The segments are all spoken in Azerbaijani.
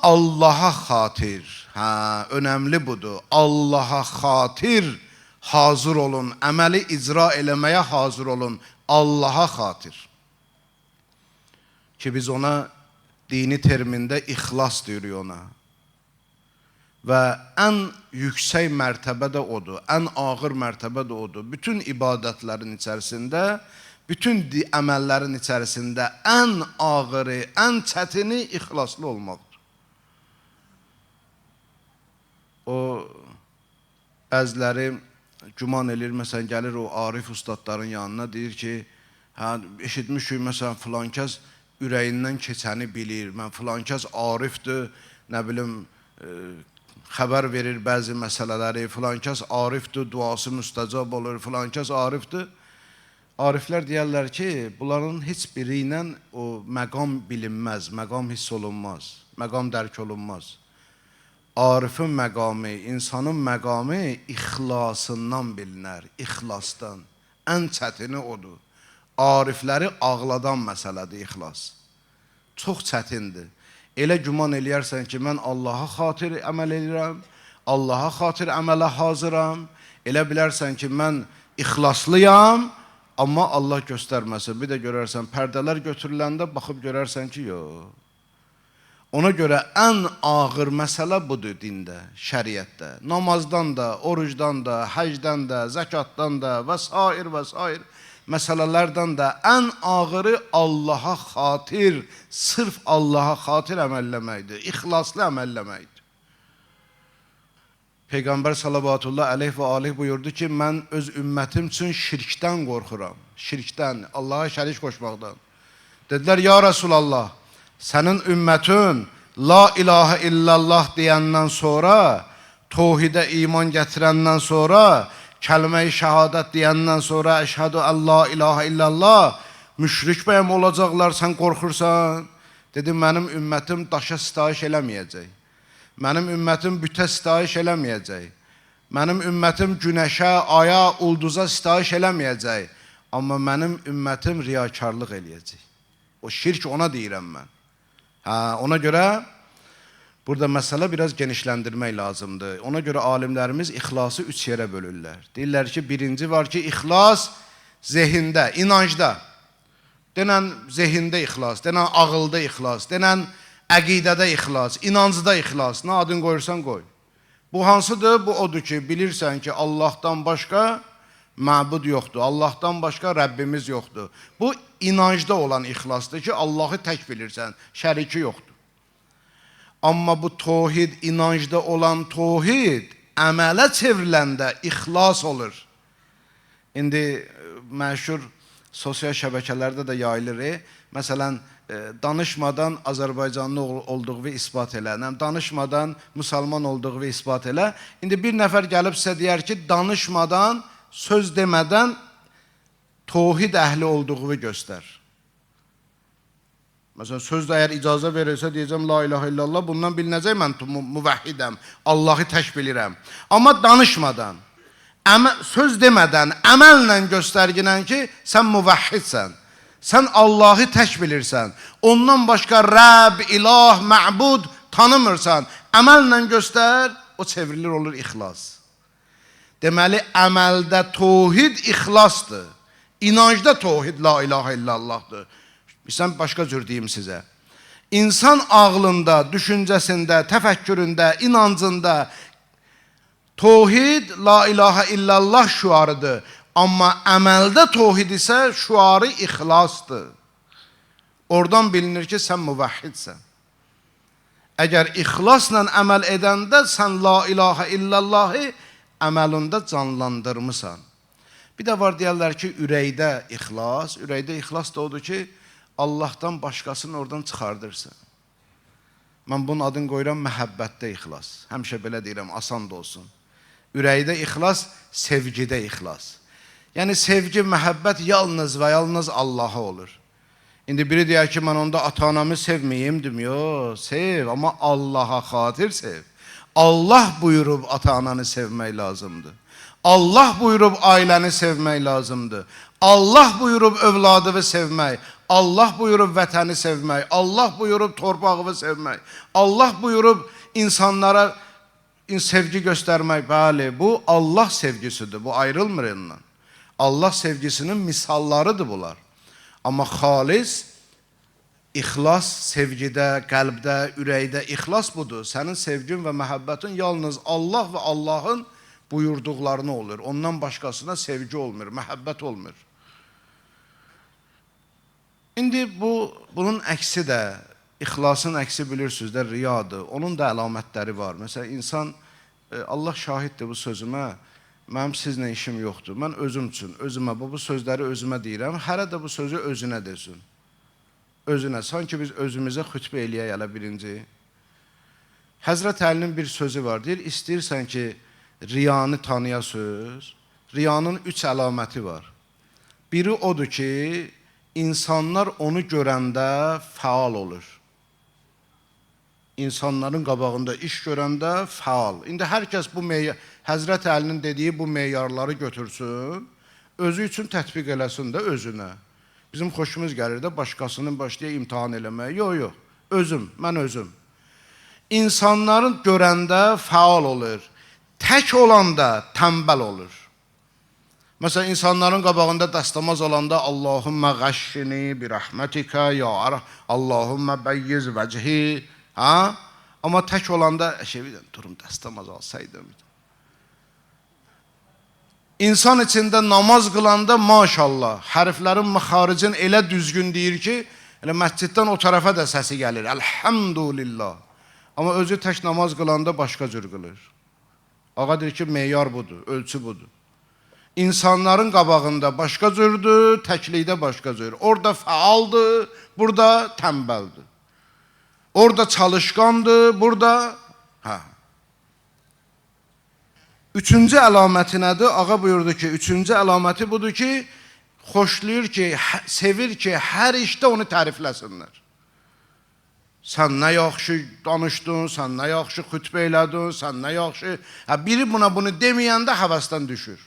Allaha xatir, önəmli budur. Allaha xatir hazır olun, əməli icra eləməyə hazır olun. Allaha xatir. Ki biz ona dini termində ixlas deyirik ona. Və ən yüksək mərtəbə də odur, ən ağır mərtəbə də odur. Bütün ibadətlərin içərisində, bütün əməllərin içərisində ən ağırı, ən çətini ixlaslı olmaqdır. O bəziləri güman edir, məsələn, gəlir o arif ustadların yanına, deyir ki, eşitmişik, məsələn, filan kəs ürəyindən keçəni bilir, mən filan kəs arifdir, nə bilim, xəbər verir bəzi məsələləri, filan kəs arifdir, duası müstəcab olur, filan kəs arifdir. Ariflər deyərlər ki, bunların heç biri ilə o məqam bilinməz, məqam hiss olunmaz, məqam dərk olunmaz. Arifin məqamı, insanın məqamı ixlasından bilinər, ixlasdan. Ən çətini odur. Arifləri ağladan məsələdir ixlas. Çox çətindir. Elə güman eləyərsən ki, mən Allaha xatir əməl edirəm, Allaha xatir əmələ hazıram. Elə bilərsən ki, mən ixlaslıyam, amma Allah göstərməsin. Bir də görərsən, pərdələr götürüləndə baxıb görərsən ki, yox. Ona görə ən ağır məsələ budur dində, şəriətdə. Namazdan da, orucdan da, həcdən də, zəkatdan da və s. Məsələlərdən də ən ağırı Allaha xatir, sırf Allaha xatir əməlləməkdir, ixlaslı əməlləməkdir. Peyğəmbər sallallahu aleyhi və aleyh buyurdu ki, mən öz ümmətim üçün şirkdən qorxuram. Şirkdən, Allaha şərik qoşmaqdan. Dedilər, ya Rasulallah, sənin ümmətin la ilahə illallah deyəndən sonra, tohidə iman gətirəndən sonra, kəlmə-i şəhadət deyəndən sonra, əşhədü ən la ilahə illallah, müşrik bəyəm olacaqlar, sən qorxursan. Dedim, mənim ümmətim daşa sitayiş eləməyəcək. Mənim ümmətim bütə sitayiş eləməyəcək. Mənim ümmətim günəşə, aya, ulduza sitayiş eləməyəcək. Amma mənim ümmətim riyakarlıq eləyəcək. O şirk ona deyirəm mən. Ona görə burada məsələ biraz genişləndirmək lazımdır. Ona görə alimlərimiz ixlası 3 yerə bölürlər. Deyirlər ki, birinci var ki, ixlas zehində, inancda. Denən zehində ixlas, denən ağılda ixlas, denən əqidədə ixlas, inancda ixlas. Nə adın qoyursan qoy. Bu hansıdır? Bu odur ki, bilirsən ki, Allahdan başqa məbud yoxdur. Allahdan başqa Rəbbimiz yoxdur. Bu inancda olan ixlasdır ki, Allahı tək bilirsən, şəriki yoxdur. Amma bu tohid, inancda olan tohid, əmələ çevriləndə ixlas olur. İndi məşhur sosial şəbəkələrdə də yayılır. Məsələn, danışmadan Azərbaycanlı olduğu ispat elə, danışmadan müsəlman olduğu ispat elə. İndi bir nəfər gəlib sizə deyər ki, danışmadan, söz demədən tohid əhli olduğu göstər. Məsələn, sözdə əgər icazə verirsə, deyəcəm, la ilahə illallah, bundan bilinəcək, mən müvəhhidəm, Allahı tək bilirəm. Amma danışmadan, söz demədən, əməllə göstərginən ki, sən müvəhhidsən, sən Allahı tək bilirsən, ondan başqa Rəbb, ilah, məbud tanımırsan, əməllə göstər, o çevrilir olur ixlas. Deməli, əməldə tohid ixlasdır, inancda tohid la ilahə illallahdır. Sən başqa cür deyim sizə. İnsan ağlında, düşüncəsində, təfəkküründə, inancında tohid la ilahə illallah şüarıdır. Amma əməldə tohid isə şüarı ixlasdır. Oradan bilinir ki, sən müvəhhidsən. Əgər ixlasla əməl edəndə sən la ilahə illallahı əməlində canlandırmısan. Bir də var deyərlər ki, ürəkdə ixlas. Ürəkdə ixlas da odur ki, Allahdan başqasını oradan çıxardırsan. Mən bunun adını qoyuram məhəbbətdə ixlas. Həmişə belə deyirəm, asan da olsun. Ürəkdə ixlas, sevgidə ixlas. Yəni sevgi, məhəbbət yalnız və yalnız Allaha olur. İndi biri deyər ki, mən onda ata-anamı sevməyim, yox, sev, amma Allaha xatir sev. Allah buyurub ata-ananı sevmək lazımdır. Allah buyurub ailəni sevmək lazımdır. Allah buyurub övladını sevmək. Allah buyurub vətəni sevmək, Allah buyurub torpağını sevmək, Allah buyurub insanlara sevgi göstərmək. Bəli, bu Allah sevgisidir, bu ayrılmır ondan. Allah sevgisinin misallarıdır bunlar. Amma xalis, İxlas sevgidə, qəlbdə, ürəkdə ixlas budur. Sənin sevgin və məhəbbətin yalnız Allah və Allahın buyurduqlarını olur. Ondan başqasına sevgi olmur, məhəbbət olmur. İndi bunun əksi də, ixlasın əksi bilirsiniz də riyadır. Onun da əlamətləri var. Məsələn, insan, Allah şahiddir bu sözümə, mənim sizlə işim yoxdur. Mən özüm üçün, özümə, bu sözləri özümə deyirəm. Hərə də bu sözü özünə desin. Özünə, sanki biz özümüzə xütbə eləyək elə birinci. Həzrət Əlinin bir sözü var, deyir, istəyirsən ki, riyanı tanıyasınız, riyanın 3 əlaməti var. Biri odur ki, insanlar onu görəndə fəal olur. İnsanların qabağında iş görəndə fəal. İndi hər kəs bu Həzrət Əlinin dediyi bu meyarları götürsün, özü üçün tətbiq eləsin də özünə. Bizim xoşumuz gəlir də başqasının başlayıb imtihan eləməyə. Yox, özüm, mən özüm. İnsanların görəndə fəal olur. Tək olanda tənbəl olur. Məsələn, insanların qabağında dəstəmaz olanda Allahümmə qəşşini bir rəhmətikə, ya Allahümmə bəyyiz vəcihi. Amma tək olanda, durum dəstəmaz alsaydım. İnsan içində namaz qılanda maşallah, hərflərin məxaricin elə düzgün deyir ki, elə məsciddən o tərəfə də səsi gəlir, əlhamdülillah. Amma özü tək namaz qılanda başqa cür qılır. Ağa deyir ki, meyar budur, ölçü budur. İnsanların qabağında başqa cürdür, təklikdə başqa cür. Orada fəaldır, burada tənbəldir. Orada çalışqandır, burada... Üçüncü əlaməti nədir? Ağa buyurdu ki, üçüncü əlaməti budur ki, xoşlayır ki, sevir ki, hər işdə onu tərifləsinlər. Sən nə yaxşı danışdın, sən nə yaxşı xütbə elədin, sən nə yaxşı... Biri buna bunu deməyəndə həvəsdən düşür.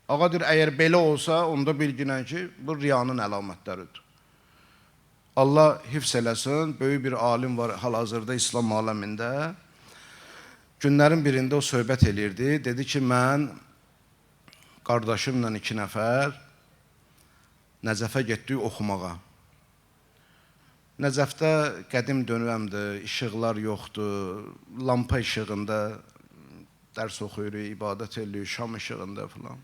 Ağa deyir, əgər belə olsa, onda bilginən ki, bu riyanın əlamətləridir. Allah hifz eləsin, böyük bir alim var hal-hazırda İslam aləmində. Günlərin birində o söhbət elirdi. Dedi ki, mən qardaşımla 2 nəfər Nəcəfə getdik oxumağa. Nəcəfdə qədim dönəmdir, işıqlar yoxdur, lampa işığında dərs oxuyuruq, ibadət edirik, şam işığında falan.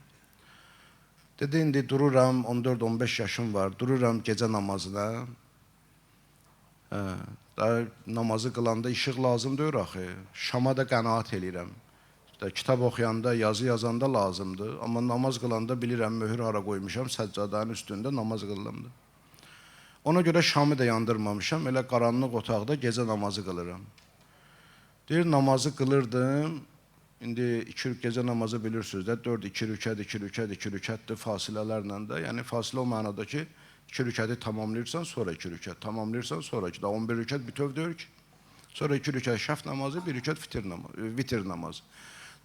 Dedi, indi dururam, 14-15 yaşım var, dururam gecə namazına. Namazı qılanda işıq lazım deyir axı. Şama da qənaət eləyirəm. Kitab oxuyanda, yazı yazanda lazımdır. Amma namaz qılanda bilirəm, möhür hara qoymuşam, səccadənin üstündə namaz qılımdır. Ona görə şamı da yandırmamışam, elə qaranlıq otaqda gecə namazı qılıram. Deyir, namazı qılırdım. İndi gecə namazı bilirsiniz də, 4-2 rükət, 2 rükət, 2 rükətdir fasilələrlə də. Yəni fasilə o mənada ki, 2 rükəti tamamlayırsan, sonra 2 rükət, tamamlayırsan, sonra 2. 11 rükət bütöv deyir ki, sonra 2 rükət şəf namazı, 1 rükət vitir namazı.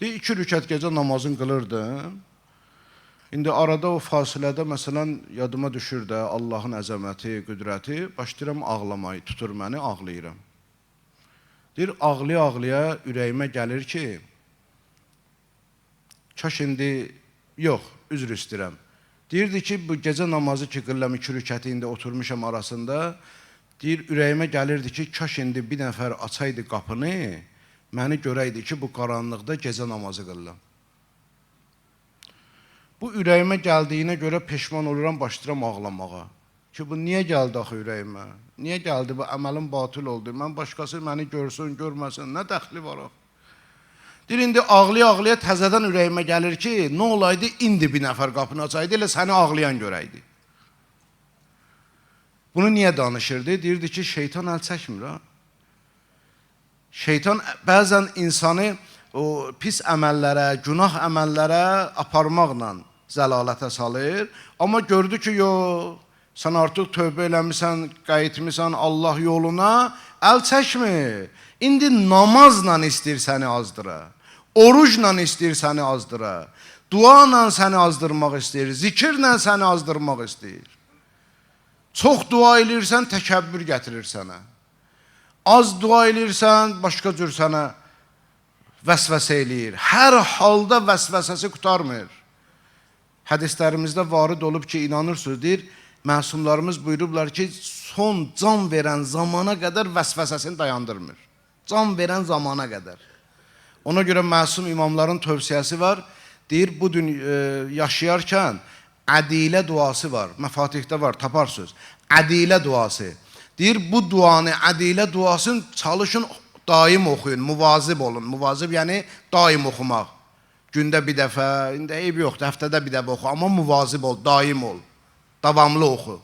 Deyir, 2 rükət gecə namazını qılırdım. İndi arada o fasilədə, məsələn, yadıma düşür də Allahın əzəməti, qüdrəti, başlayıram ağlamayı, tutur məni, ağlayıram. Deyir, ağlaya-ağlaya ürəyimə gəlir ki, kaş indi, yox, üzr istəyirəm. Deyirdi ki, bu gecə namazı ki, qılləm 2 rükəti indi oturmuşam arasında, deyir, ürəyimə gəlirdi ki, kaş indi bir nəfər açaydı qapını, məni görəydi ki, bu qaranlıqda gecə namazı qılləm. Bu ürəyimə gəldiyinə görə peşman oluram, başlayıram ağlamağa. Ki, bu niyə gəldi axı ürəyimə? Niyə gəldi, bu əməlim batıl oldu? Mən başqası məni görsün, görməsin, nə dəxli var axı? Deyir, indi ağlaya-ağlaya təzədən ürəyimə gəlir ki, nə olaydı, indi bir nəfər qapını açaydı, elə səni ağlayan görəydi. Bunu niyə danışırdı? Deyirdi ki, şeytan əl çəkmir, ha? Şeytan bəzən insanı o pis əməllərə, günah əməllərə aparmaqla zəlalətə salır. Amma gördü ki, yox, sən artıq tövbə eləmirsən, qayıtmısan Allah yoluna, əl çəkmir. İndi namazla istəyir səni azdıra, orucla istəyir səni azdıra, duanla səni azdırmaq istəyir, zikirlə səni azdırmaq istəyir. Çox dua eləyirsən, təkəbbür gətirir sənə. Az dua eləyirsən, başqa cür sənə vəsvəsə eləyir. Hər halda vəsvəsəsi qurtarmır. Hədislərimizdə varid olub ki, inanırsınız, deyir, məsumlarımız buyurublar ki, son can verən zamana qədər vəsvəsəsini dayandırmır. Can verən zamana qədər. Ona görə məsum imamların tövsiyəsi var. Deyir, bu gün yaşayarkən ədilə duası var. Məfatihdə var, taparsınız. Ədilə duası. Deyir, bu duanı, ədilə duasını çalışın, daim oxuyun, muvazib olun. Muvazib yəni daim oxumaq. Gündə bir dəfə, indi eyb yoxdur, həftədə bir dəfə oxu. Amma muvazib ol, daim ol. Davamlı oxu.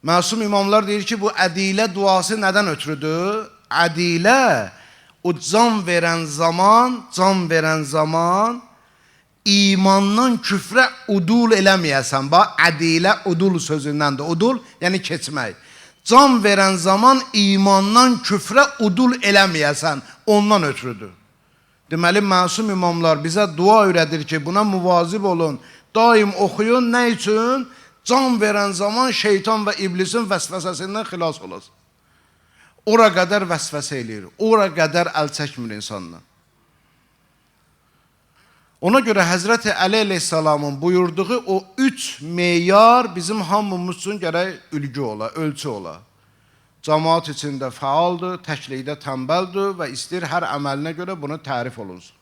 Məsum imamlar deyir ki, bu ədilə duası nədən ötürüdür? Ədilə, o can verən zaman imandan küfrə udul eləməyəsən. Bax, ədilə udul sözündəndir. Udul, yəni keçmək. Can verən zaman imandan küfrə udul eləməyəsən. Ondan ötürüdür. Deməli, məsum imamlar bizə dua öyrədir ki, buna muvazib olun. Daim oxuyun. Nə üçün? Can verən zaman şeytan və iblisin vəsvəsəsindən xilas olasın. Ora qədər vəsvəsə eləyir. Ora qədər əl çəkmir insandan. Ona görə Həzrəti Əli əleyhissalamın buyurduğu o 3 meyar bizim hamımız üçün gərək ülgü ola, ölçü ola. Cəmaat içində fəaldır, təklikdə tənbəldir və istəyir hər əməlinə görə bunu tərif olunsun.